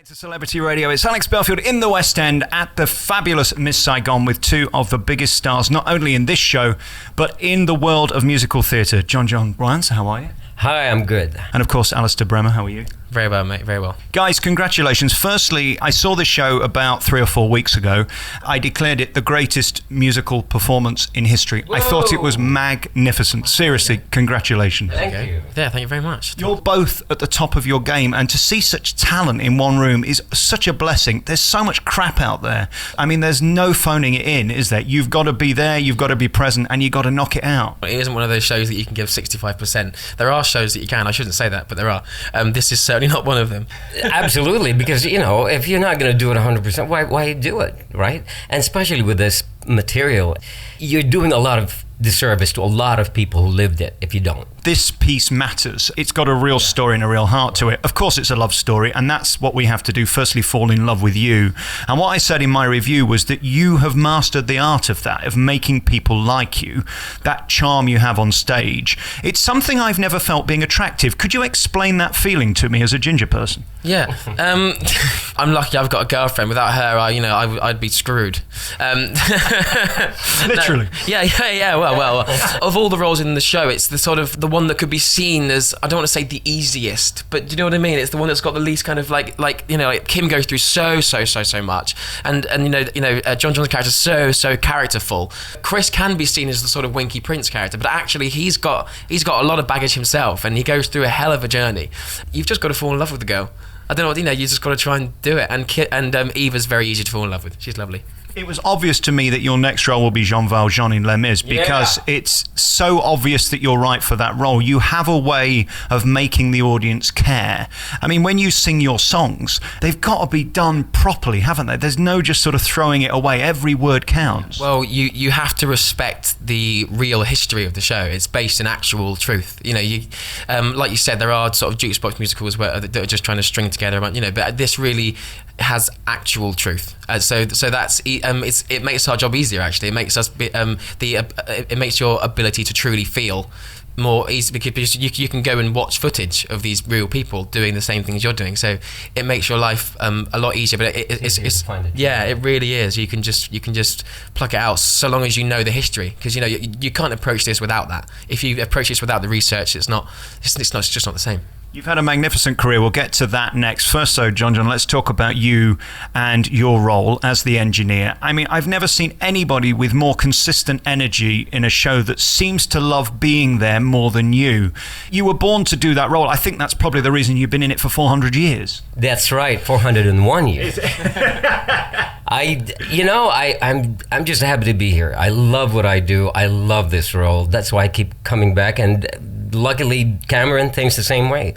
To Celebrity Radio, it's Alex Belfield in the West End at the fabulous Miss Saigon with two of the biggest stars, not only in this show, but in the world of musical theatre. John Briones, how are you? Hi, I'm good. And of course, Alistair Brammer, how are you? Very well, mate, very well. Guys, congratulations. Firstly, I saw the show about 3 or 4 weeks ago. I declared it the greatest musical performance in history. Whoa. I thought it was magnificent. Seriously, congratulations. Thank you. Yeah, thank you very much. You're both at the top of your game, and to see such talent in one room is such a blessing. There's so much crap out there. I mean, there's no phoning it in, is there? You've got to be there, you've got to be present, and you've got to knock it out. It isn't one of those shows that you can give 65%. There are shows that you can. I shouldn't say that, but there are. This is certainly not one of them. Absolutely, because, you know, if you're not going to do it 100%, why do it, right? And especially with this material, you're doing a lot of disservice to a lot of people who lived it if you don't. This piece matters. It's got a real story and a real heart to it. Of course, it's a love story, and that's what we have to do. Firstly, fall in love with you. And what I said in my review was that you have mastered the art of that, of making people like you, that charm you have on stage. It's something I've never felt being attractive. Could you explain that feeling to me as a ginger person? Yeah. I'm lucky I've got a girlfriend. Without her, I'd be screwed. Literally. No, yeah. Well, of all the roles in the show, it's the one that could be seen as, I don't want to say the easiest, but do you know what I mean? It's the one that's got the least kind of like Kim goes through so much, and John's character is so characterful. Chris can be seen as the sort of Winky Prince character, but actually he's got a lot of baggage himself, and he goes through a hell of a journey. You've just got to fall in love with the girl. I don't know, you just got to try and do it. And Eva's very easy to fall in love with. She's lovely. It was obvious to me that your next role will be Jean Valjean in Les Mis, because it's so obvious that you're right for that role. You have a way of making the audience care. I mean, when you sing your songs, they've got to be done properly, haven't they? There's no just sort of throwing it away. Every word counts. Well, you have to respect the real history of the show. It's based in actual truth. Like you said, there are sort of jukebox musicals that are just trying to string together, but this really has actual truth. So that's it makes our job easier. Actually, it makes us it makes your ability to truly feel more easy, because you can go and watch footage of these real people doing the same things you're doing. So it makes your life a lot easier. But it really is. You can just pluck it out, so long as you know the history, because you can't approach this without that. If you approach this without the research, it's just not the same. You've had a magnificent career. We'll get to that next. First, though, John, let's talk about you and your role as the engineer. I mean, I've never seen anybody with more consistent energy in a show that seems to love being there more than you. You were born to do that role. I think that's probably the reason you've been in it for 400 years. That's right, 401 years. I'm just happy to be here. I love what I do. I love this role. That's why I keep coming back, and luckily Cameron thinks the same way.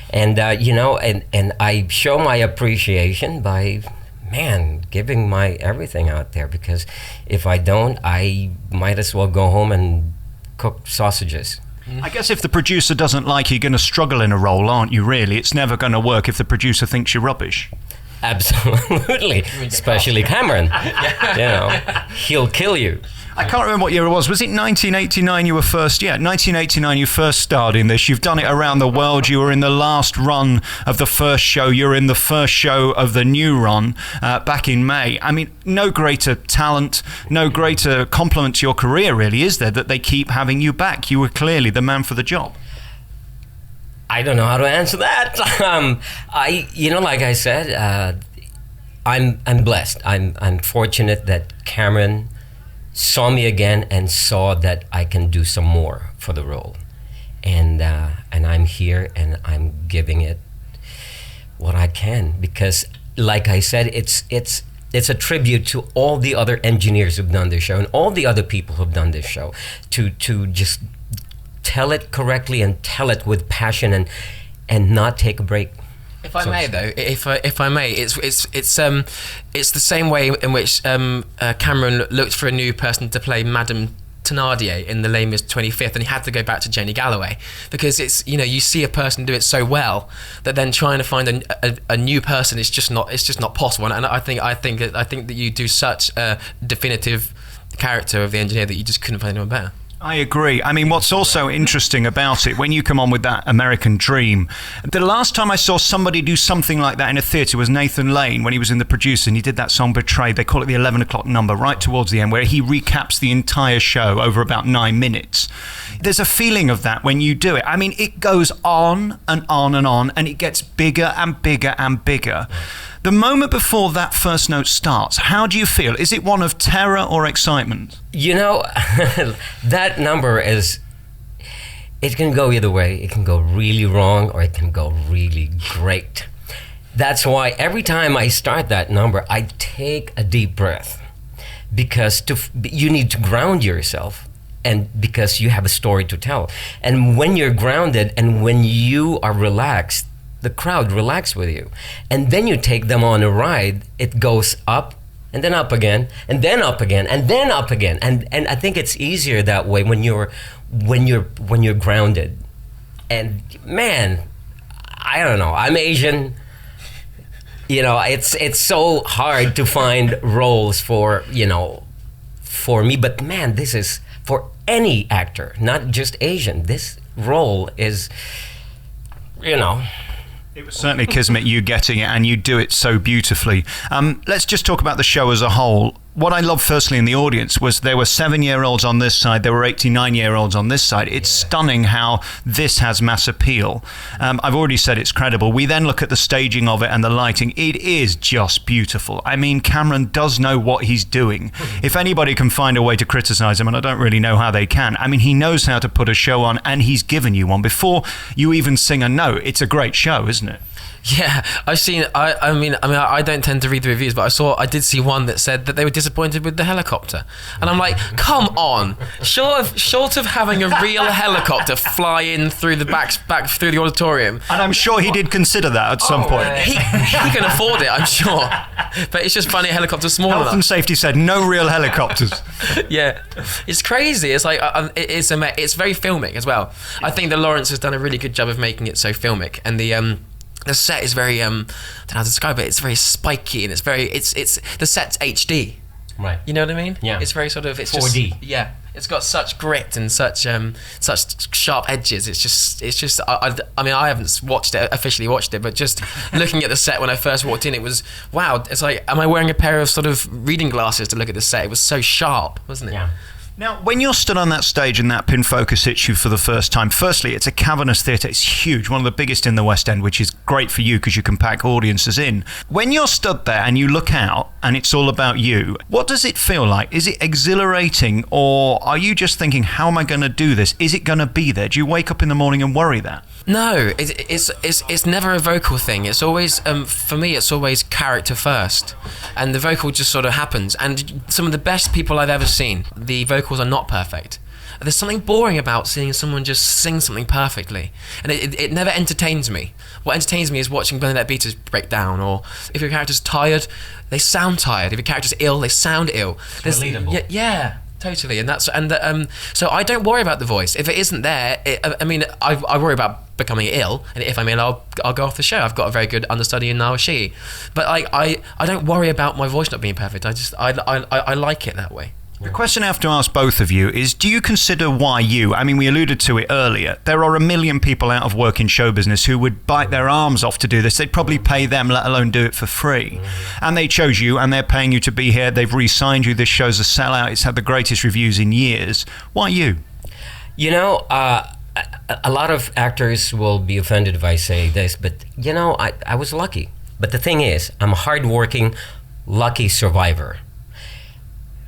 And and I show my appreciation by giving my everything out there, because if I don't, I might as well go home and cook sausages. I guess if the producer doesn't like you, you're going to struggle in a role, aren't you, really? It's never going to work if the producer thinks you're rubbish. Absolutely, especially Cameron. He'll kill you. I can't remember what year it was. Was it 1989 you were first? Yeah, 1989 you first starred in this. You've done it around the world. You were in the last run of the first show. You're in the first show of the new run back in May. I mean, no greater talent, no greater compliment to your career, really, is there, that they keep having you back? You were clearly the man for the job. I don't know how to answer that. Like I said, I'm blessed. I'm fortunate that Cameron saw me again and saw that I can do some more for the role, and I'm here and I'm giving it what I can, because, like I said, it's a tribute to all the other engineers who've done this show and all the other people who've done this show, to just tell it correctly and tell it with passion and not take a break. If I may, though, if I may, it's the same way in which Cameron looked for a new person to play Madame Thénardier in The Les Mis 25th, and he had to go back to Jenny Galloway, because it's you see a person do it so well that then trying to find a new person is just not possible. And I think that you do such a definitive character of the engineer that you just couldn't find anyone better. I agree. I mean, what's also interesting about it, when you come on with that American Dream, the last time I saw somebody do something like that in a theatre was Nathan Lane, when he was in The Producer, and he did that song Betrayed. They call it the 11 o'clock number, right towards the end, where he recaps the entire show over about 9 minutes. There's a feeling of that when you do it. I mean, it goes on and on and on, and it gets bigger and bigger and bigger. The moment before that first note starts, how do you feel? Is it one of terror or excitement? You know, that number is, it can go either way. It can go really wrong or it can go really great. That's why every time I start that number, I take a deep breath, because you need to ground yourself, and because you have a story to tell. And when you're grounded and when you are relaxed, the crowd relax with you, and then you take them on a ride. It goes up and then up again and then up again and then up again, and I think it's easier that way when you're grounded. And man, I don't know, I'm Asian, you know, it's so hard to find roles for me, but man, this is for any actor, not just Asian. This role is, you know, it was certainly kismet you getting it, and you do it so beautifully. Let's just talk about the show as a whole. What I loved firstly in the audience was there were 7-year-olds on this side, there were 89-year-olds on this side. It's stunning how this has mass appeal. I've already said it's credible. We then look at the staging of it and the lighting. It is just beautiful. I mean, Cameron does know what he's doing. If anybody can find a way to criticize him, and I don't really know how they can, I mean, he knows how to put a show on, and he's given you one. Before you even sing a note, it's a great show, isn't it? Yeah, I've seen. I don't tend to read the reviews, but I did see one that said that they were disappointed with the helicopter, and I'm like, come on, short of having a real helicopter fly in through the back through the auditorium. And I'm sure he did consider that at some point. He can afford it, I'm sure, but it's just funny a helicopter small enough. Health and Safety said no real helicopters. Yeah, it's crazy. It's like it's very filmic as well. I think that Lawrence has done a really good job of making it so filmic, and the set is very I don't know how to describe it. It's very spiky, and it's the set's HD. Right. You know what I mean? Yeah. It's very sort of 4D. Yeah. It's got such grit and such sharp edges. It's just. I mean, I haven't officially watched it, but just looking at the set when I first walked in, it was wow. It's like, am I wearing a pair of sort of reading glasses to look at the set? It was so sharp, wasn't it? Yeah. Now, when you're stood on that stage and that pin focus hits you for the first time, firstly, it's a cavernous theatre. It's huge, one of the biggest in the West End, which is great for you because you can pack audiences in. When you're stood there and you look out and it's all about you, what does it feel like? Is it exhilarating, or are you just thinking, how am I going to do this? Is it going to be there? Do you wake up in the morning and worry that? No, it's never a vocal thing. It's always, for me, it's always character first, and the vocal just sort of happens. And some of the best people I've ever seen, the vocals are not perfect. There's something boring about seeing someone just sing something perfectly, and it never entertains me. What entertains me is watching Bernadette Peters break down, or if your character's tired, they sound tired. If your character's ill, they sound ill. It's relatable. Yeah. Totally, so I don't worry about the voice. If it isn't there, I worry about becoming ill, and if I'm ill, I'll go off the show. I've got a very good understudy in Nawashi, but I don't worry about my voice not being perfect. I like it that way. The question I have to ask both of you is, do you consider why you? I mean, we alluded to it earlier. There are a million people out of work in show business who would bite their arms off to do this. They'd probably pay them, let alone do it for free. And they chose you, and they're paying you to be here. They've re-signed you. This show's a sellout. It's had the greatest reviews in years. Why you? You know, a lot of actors will be offended if I say this, but you know, I was lucky. But the thing is, I'm a hardworking, lucky survivor.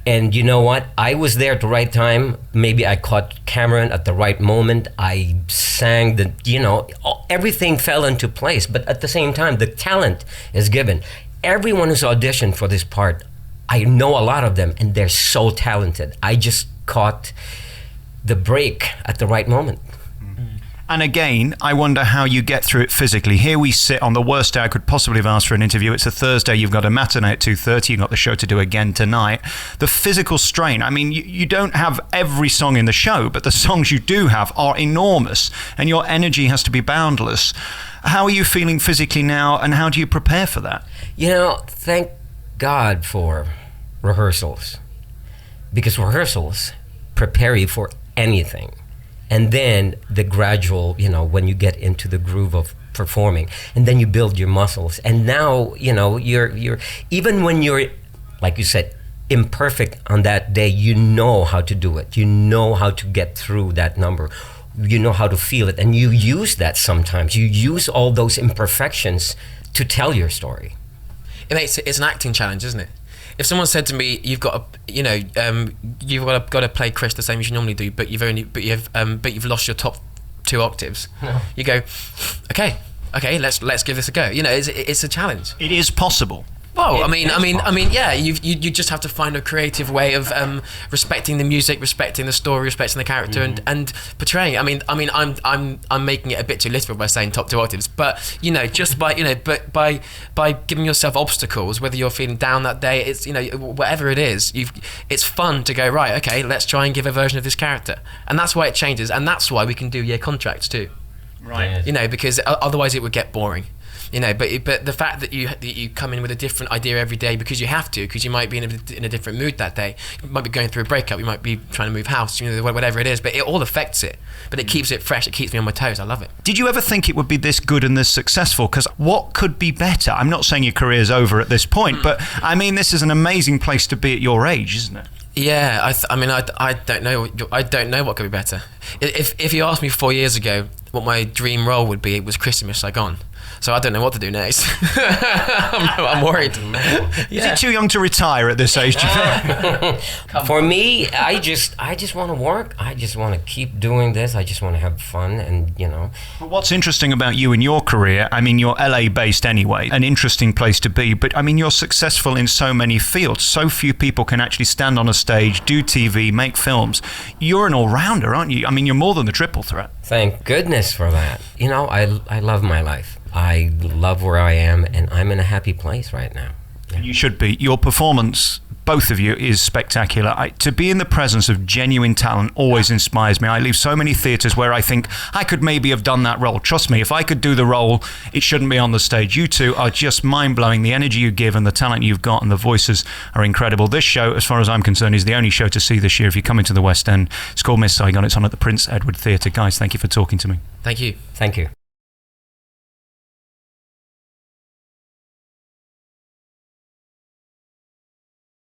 And you know what? I was there at the right time. Maybe I caught Cameron at the right moment. I sang everything fell into place. But at the same time, the talent is given. Everyone who's auditioned for this part, I know a lot of them, and they're so talented. I just caught the break at the right moment. And again, I wonder how you get through it physically. Here we sit on the worst day I could possibly have asked for an interview. It's a Thursday, you've got a matinee at 2:30, you've got the show to do again tonight. The physical strain, I mean, you don't have every song in the show, but the songs you do have are enormous, and your energy has to be boundless. How are you feeling physically now, and how do you prepare for that? You know, thank God for rehearsals, because rehearsals prepare you for anything. And then the gradual, when you get into the groove of performing, and then you build your muscles. And now, you're even when you're, like you said, imperfect on that day, you know how to do it. You know how to get through that number. You know how to feel it. And you use that sometimes. You use all those imperfections to tell your story. It's an acting challenge, isn't it? If someone said to me, "You've got to, you've got to play Chris the same as you normally do, but you've lost your top 2 octaves," no. You go, "Okay, let's give this a go." It's a challenge. It is possible. Well, I mean, yeah. You just have to find a creative way of respecting the music, respecting the story, respecting the character, and portraying it. I mean, I'm making it a bit too literal by saying top 2 octaves, but just by giving yourself obstacles, whether you're feeling down that day, it's whatever it is, it's fun to go, right. Okay, let's try and give a version of this character, and that's why it changes, and that's why we can do year contracts too. Right. Because otherwise it would get boring. But the fact that you come in with a different idea every day because you have to, because you might be in a different mood that day. You might be going through a breakup. You might be trying to move house. Whatever it is. But it all affects it. But it keeps it fresh. It keeps me on my toes. I love it. Did you ever think it would be this good and this successful? Because what could be better? I'm not saying your career's over at this point, but I mean, this is an amazing place to be at your age, isn't it? Yeah, I don't know. I don't know what could be better. If you asked me 4 years ago what my dream role would be, it was Chris in Miss Saigon. So I don't know what to do next. I'm worried. Is he too young to retire at this age, do you think? For me, I just want to work. I just want to keep doing this. I just want to have fun, and But what's interesting about you and your career, I mean, you're LA based anyway, an interesting place to be, but I mean, you're successful in so many fields. So few people can actually stand on a stage, do TV, make films. You're an all-rounder, aren't you? I mean, you're more than the triple threat. Thank goodness for that. I love my life. I love where I am, and I'm in a happy place right now. Yeah. You should be. Your performance, both of you, is spectacular. To be in the presence of genuine talent always inspires me. I leave so many theatres where I think I could maybe have done that role. Trust me, if I could do the role, it shouldn't be on the stage. You two are just mind-blowing. The energy you give and the talent you've got and the voices are incredible. This show, as far as I'm concerned, is the only show to see this year if you come into the West End. It's called Miss Saigon. It's on at the Prince Edward Theatre. Guys, thank you for talking to me. Thank you. Thank you.